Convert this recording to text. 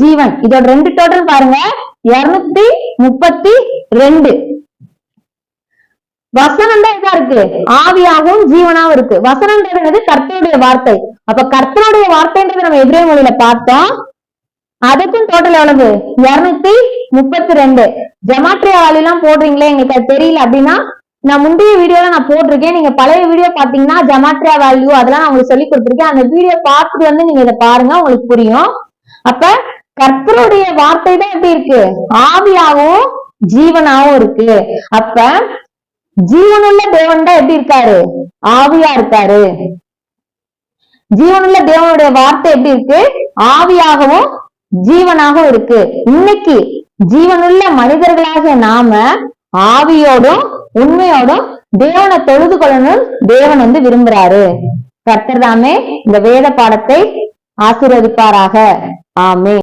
ஜீவன். இதோட 2 டோட்டல் பாருங்க 232. வசனம் தான் இதா இருக்கு, ஆவியாகவும் ஜீவனாவும் இருக்கு. வசனம்ன்றது கர்த்தருடைய வார்த்தை. அப்ப கர்த்தருடைய வார்த்தைன்றது நம்ம எபிரேய மொழியில பார்த்தோம். அதுக்கும் டோட்டல் எவ்வளவு? 232. ஜெமாட்ரியா வேல்யூ எல்லாம் போடுறீங்களே, எங்களுக்கு அது தெரியல அப்படின்னா நான் முந்தைய வீடியோல நான் போட்டிருக்கேன். நீங்க பழைய வீடியோ பாத்தீங்கன்னா ஜெமாட்ரியா வேல்யூ அதெல்லாம் நான் உங்களுக்கு சொல்லி கொடுத்திருக்கேன். அந்த வீடியோ பார்த்துட்டு வந்து நீங்க இதை பாருங்க, உங்களுக்கு புரியும். அப்ப கர்த்தருடைய வார்த்தை தான் எப்படி இருக்கு? ஆவியாகவும் ஜீவனாவும் இருக்கு. அப்ப ஜீவனுள்ள தேவன் தான் எப்படி இருக்காரு? ஆவியா இருக்காரு. ஜீவனுள்ள தேவனுடைய வார்த்தை எப்படி இருக்கு? ஆவியாகவும் ஜீவனாகவும் இருக்கு. இன்னைக்கு ஜீவனுள்ள மனிதர்களாக நாம ஆவியோடும் உண்மையோடும் தேவனை தொழுது கொள்ளணும் தேவன் விரும்புறாரு. கர்த்தர் தாமே இந்த வேத பாடத்தை ஆசீர்வதிப்பாராக. ஆமென்.